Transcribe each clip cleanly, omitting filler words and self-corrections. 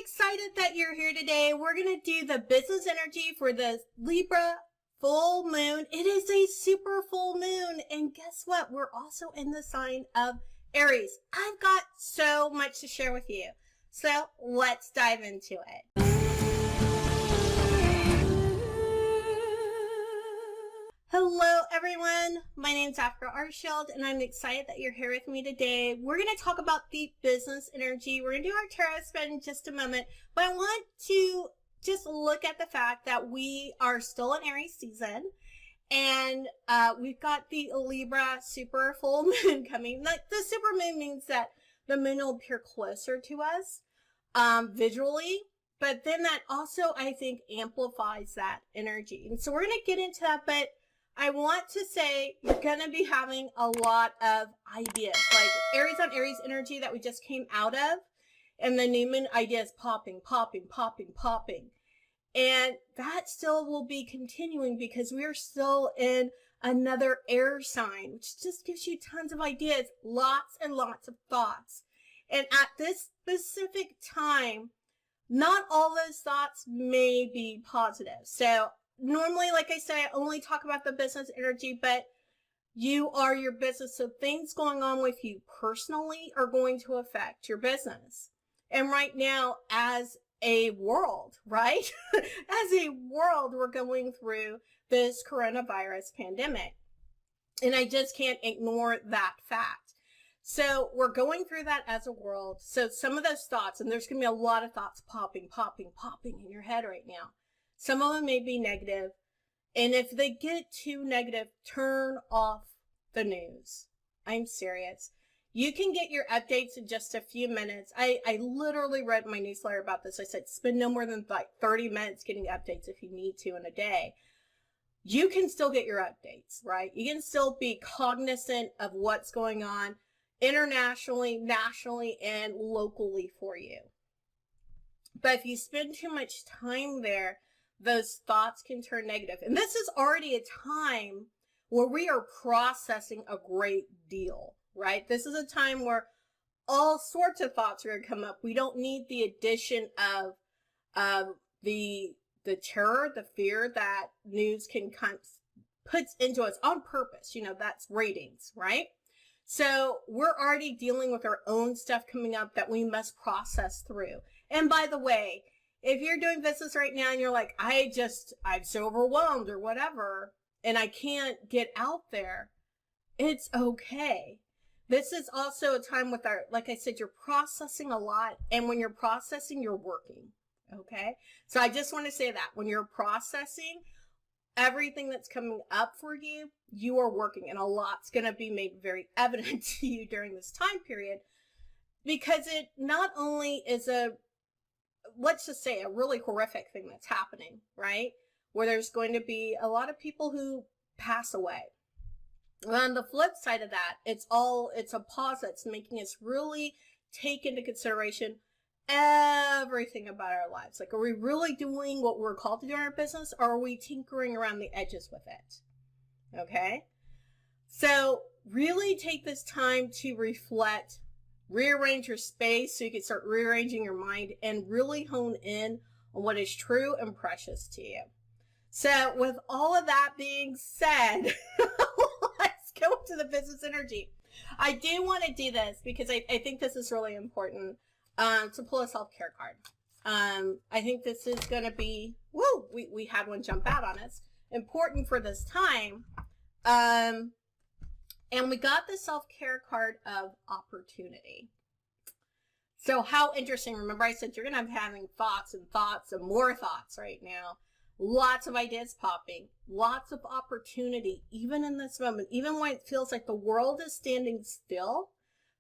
excited that you're here today. We're going to do the business energy for the Libra full moon. It is a super full moon. And guess what? We're also in the sign of Aries. I've got so much to share with you. So let's dive into it. Hello everyone, my name is Archield and I'm excited that you're here with me today. We're going to talk about the business energy. We're going to do our tarot spread in just a moment, but I want to just look at the fact that we are still in Aries season and we've got the Libra super full moon coming. Like the super moon means that the moon will appear closer to us visually. But then that also, I think, amplifies that energy. And so we're going to get into that, but I want to say you're going to be having a lot of ideas, like Aries on Aries energy that we just came out of, and the new moon ideas popping. And that still will be continuing because we're still in another air sign, which just gives you tons of ideas, lots and lots of thoughts. And at this specific time, not all those thoughts may be positive. So normally, like I said, I only talk about the business energy, but you are your business. So things going on with you personally are going to affect your business. And right now, as a world, right? As a world, we're going through this coronavirus pandemic. And I just can't ignore that fact. So we're going through that as a world. So some of those thoughts, and there's going to be a lot of thoughts popping in your head right now. Some of them may be negative, and if they get too negative, turn off the news. I'm serious. You can get your updates in just a few minutes. I literally read my newsletter about this. I said spend no more than like 30 minutes getting updates if you need to in a day. You can still get your updates, right? You can still be cognizant of what's going on internationally, nationally, and locally for you. But if you spend too much time there, those thoughts can turn negative. And this is already a time where we are processing a great deal, right? This is a time where all sorts of thoughts are going to come up. We don't need the addition of the terror, the fear that news can puts into us on purpose. You know, that's ratings, right? So we're already dealing with our own stuff coming up that we must process through. And by the way, if you're doing business right now and you're like, I'm so overwhelmed or whatever, and I can't get out there, it's okay. This is also a time with like I said, you're processing a lot. And when you're processing, you're working. Okay. So I just want to say that when you're processing everything that's coming up for you, you are working, and a lot's going to be made very evident to you during this time period, because it not only is let's just say a really horrific thing that's happening, right? Where there's going to be a lot of people who pass away. On the flip side of that, it's a pause that's making us really take into consideration everything about our lives. Like, are we really doing what we're called to do in our business, or are we tinkering around the edges with it? Okay. So really take this time to reflect, rearrange your space so you can start rearranging your mind and really hone in on what is true and precious to you. So with all of that being said, let's go to the business energy. I do want to do this because I think this is really important to pull a self-care card. I think this is going to be, we had one jump out on us, important for this time. And we got the self-care card of opportunity. So how interesting. Remember I said you're going to be having thoughts and more thoughts right now. Lots of ideas popping. Lots of opportunity. Even in this moment, even when it feels like the world is standing still,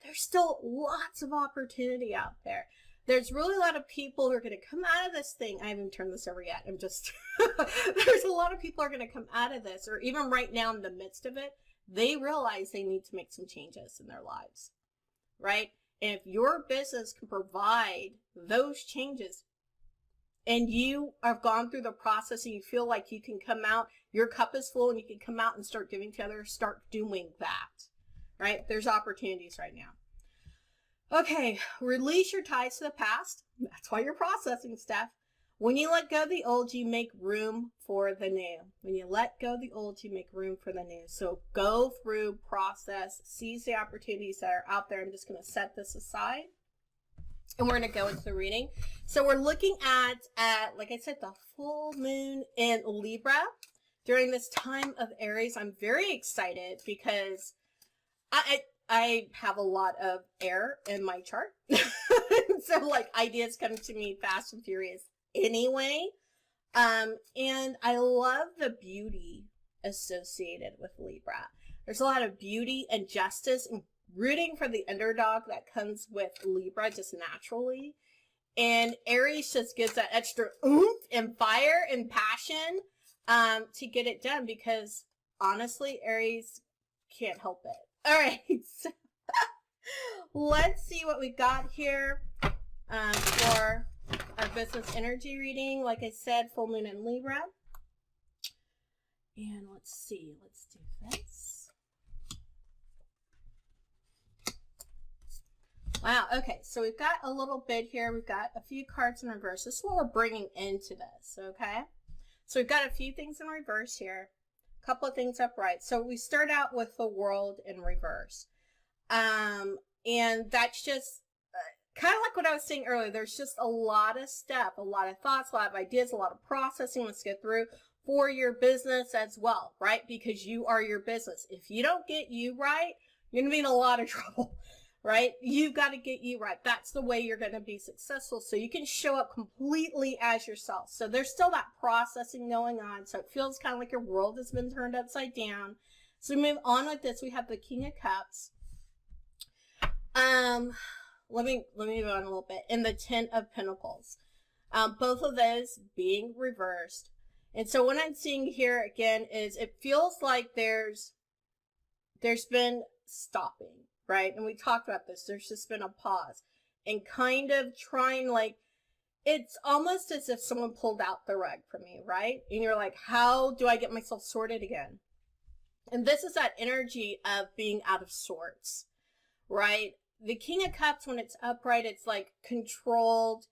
there's still lots of opportunity out there. There's really a lot of people who are going to come out of this thing. I haven't turned this over yet. I'm just, there's a lot of people who are going to come out of this, or even right now in the midst of it, they realize they need to make some changes in their lives, right? And if your business can provide those changes and you have gone through the process and you feel like you can come out, your cup is full and you can come out and start giving to others, start doing that, right? There's opportunities right now. Okay, release your ties to the past. That's why you're processing stuff. When you let go of the old, you make room for the new. When you let go of the old, you make room for the new. So go through, process, seize the opportunities that are out there. I'm just going to set this aside, and we're going to go into the reading. So we're looking at, like I said, the full moon in Libra. During this time of Aries, I'm very excited because I have a lot of air in my chart. So like ideas come to me fast and furious anyway. And I love the beauty associated with Libra. There's a lot of beauty and justice and rooting for the underdog that comes with Libra just naturally. And Aries just gives that extra oomph and fire and passion to get it done, because honestly, Aries can't help it. All right, so let's see what we got here for our business energy reading. Like I said, full moon in Libra. And let's see, let's do this. Wow, okay, so we've got a little bit here. We've got a few cards in reverse. This is what we're bringing into this, okay? So we've got a few things in reverse here. Couple of things upright. So we start out with the world in reverse. And that's just kind of like what I was saying earlier. There's just a lot of stuff, a lot of thoughts, a lot of ideas, a lot of processing let's get through for your business as well, right? Because you are your business. If you don't get you right, you're going to be in a lot of trouble, right? You've got to get you right. That's the way you're going to be successful. So you can show up completely as yourself. So there's still that processing going on. So it feels kind of like your world has been turned upside down. So we move on with this. We have the King of Cups. Let me move on a little bit. In the Ten of Pentacles. Both of those being reversed. And so what I'm seeing here again is it feels like there's been stopping. Right? And we talked about this. There's just been a pause and kind of trying, like, it's almost as if someone pulled out the rug from you, right? And you're like, how do I get myself sorted again? And this is that energy of being out of sorts, right? The King of Cups, when it's upright, it's like controlled,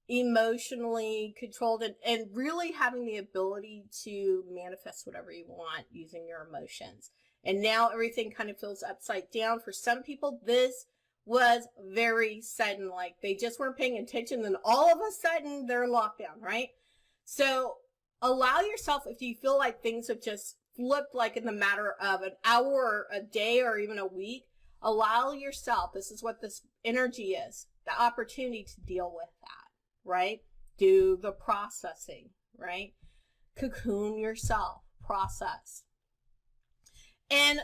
emotionally controlled, and really having the ability to manifest whatever you want using your emotions. And now everything kind of feels upside down. For some people, this was very sudden. Like they just weren't paying attention. Then all of a sudden they're in lockdown, right? So allow yourself, if you feel like things have just flipped like in the matter of an hour or a day or even a week, allow yourself, this is what this energy is, the opportunity to deal with that, right? Do the processing, right? Cocoon yourself, process. And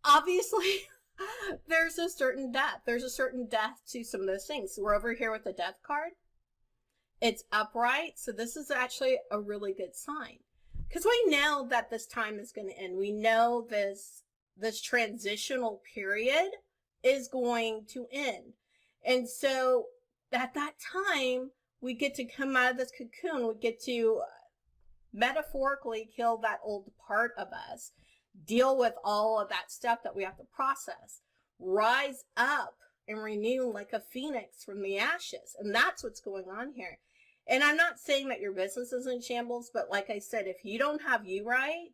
obviously, there's a certain death. There's a certain death to some of those things. So we're over here with the Death card. It's upright. So this is actually a really good sign. Because we know that this time is going to end. We know this transitional period is going to end. And so at that time, we get to come out of this cocoon. We get to metaphorically kill that old part of us. Deal with all of that stuff that we have to process. Rise up and renew like a phoenix from the ashes. And that's what's going on here. And I'm not saying that your business is in shambles, but like I said, if you don't have you right,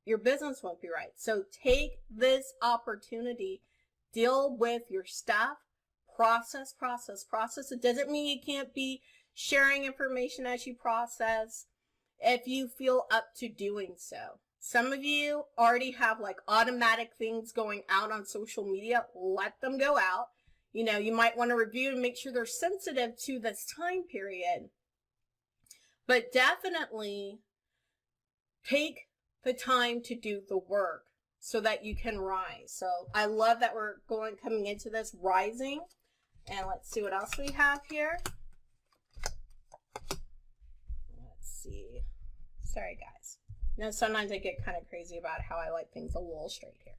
your business won't be right. So take this opportunity. Deal with your stuff. Process, process, process. It doesn't mean you can't be sharing information as you process if you feel up to doing so. Some of you already have like automatic things going out on social media. Let them go out. You know, you might want to review and make sure they're sensitive to this time period. But definitely take the time to do the work so that you can rise. So I love that we're coming into this rising. And let's see what else we have here. Let's see. Sorry, guys. Now, sometimes I get kind of crazy about how I like things a little straight here.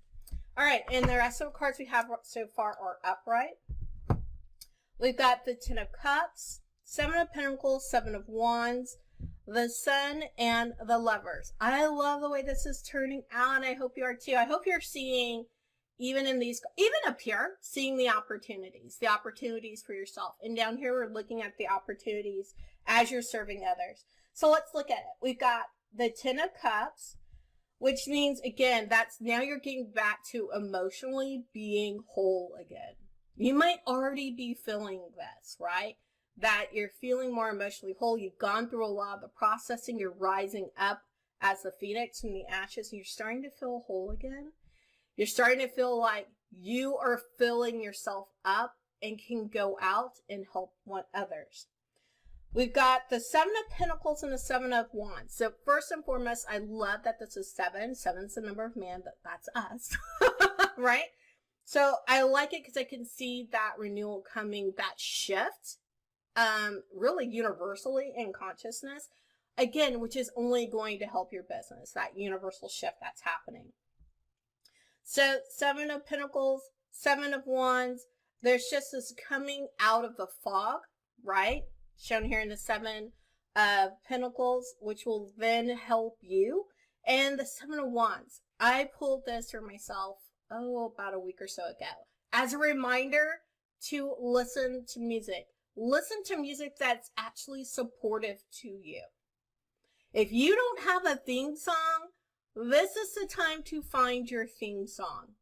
All right, and the rest of the cards we have so far are upright. We've got the Ten of Cups, Seven of Pentacles, Seven of Wands, the Sun, and the Lovers. I love the way this is turning out. I hope you are too. I hope you're seeing even in these, even up here, seeing the opportunities for yourself. And down here, we're looking at the opportunities as you're serving others. So let's look at it. We've got the 10 of Cups, which means, again, that's now you're getting back to emotionally being whole again. You might already be feeling this, right? That you're feeling more emotionally whole. You've gone through a lot of the processing. You're rising up as the phoenix from the ashes, and you're starting to feel whole again. You're starting to feel like you are filling yourself up and can go out and help others. We've got the 7 of Pentacles and the 7 of Wands. So first and foremost, I love that this is 7. 7's the number of man, that's us, right? So I like it because I can see that renewal coming, that shift, really universally in consciousness, again, which is only going to help your business, that universal shift that's happening. So 7 of Pentacles, 7 of Wands, there's just this coming out of the fog, right? Shown here in the 7 of Pentacles, which will then help you. And the 7 of Wands, I pulled this for myself, about a week or so ago, as a reminder to listen to music. Listen to music that's actually supportive to you. If you don't have a theme song, this is the time to find your theme song.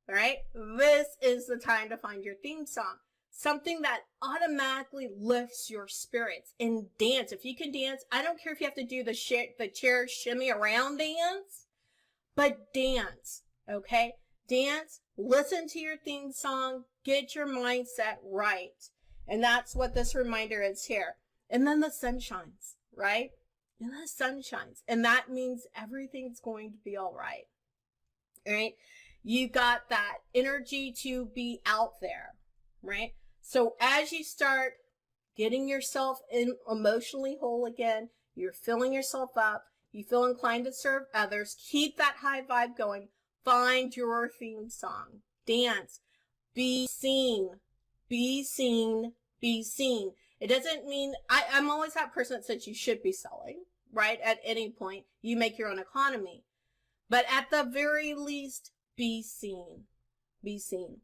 All right? This is the time to find your theme song. Something that automatically lifts your spirits. And dance. If you can dance, I don't care if you have to do the chair shimmy around dance, but dance. Okay? Dance, listen to your theme song, get your mindset right. And that's what this reminder is here. And then the sun shines, right? And the sun shines. And that means everything's going to be all right. All right? You got that energy to be out there, right? So as you start getting yourself emotionally whole again, you're filling yourself up, you feel inclined to serve others, keep that high vibe going, find your theme song, dance, be seen, be seen, be seen. It doesn't mean, I'm always that person that says you should be selling, right? At any point, you make your own economy. But at the very least, be seen, be seen.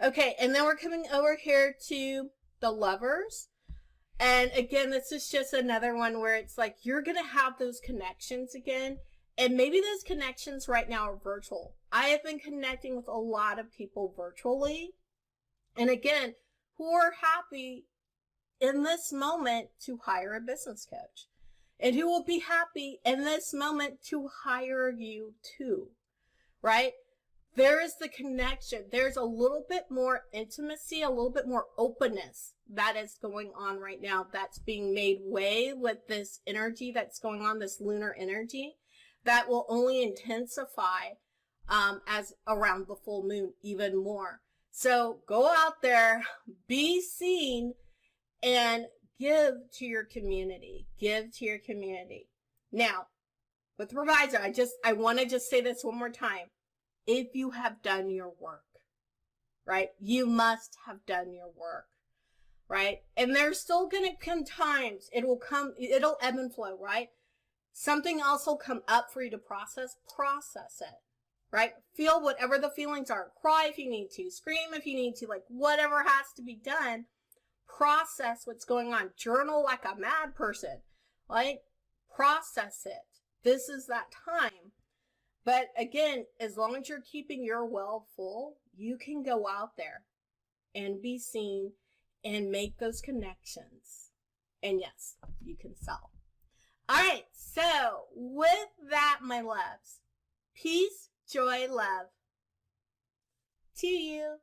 Okay, and then we're coming over here to the Lovers. And again, this is just another one where it's like, you're going to have those connections again. And maybe those connections right now are virtual. I have been connecting with a lot of people virtually. And again, who are happy in this moment to hire a business coach. And who will be happy in this moment to hire you too, right? There is the connection. There's a little bit more intimacy, a little bit more openness that is going on right now. That's being made way with this energy that's going on, this lunar energy, that will only intensify as around the full moon even more. So go out there, be seen, and give to your community. Give to your community. Now, with proviso, I want to just say this one more time. If you have done your work, right? You must have done your work, right? And there's still going to come times, it'll ebb and flow, right? Something else will come up for you to process it, right? Feel whatever the feelings are. Cry if you need to, scream if you need to, like whatever has to be done. Process what's going on. Journal like a mad person, right? Process it. This is that time. But again, as long as you're keeping your well full, you can go out there and be seen and make those connections. And yes, you can sell. All right, so with that, my loves, peace, joy, love to you.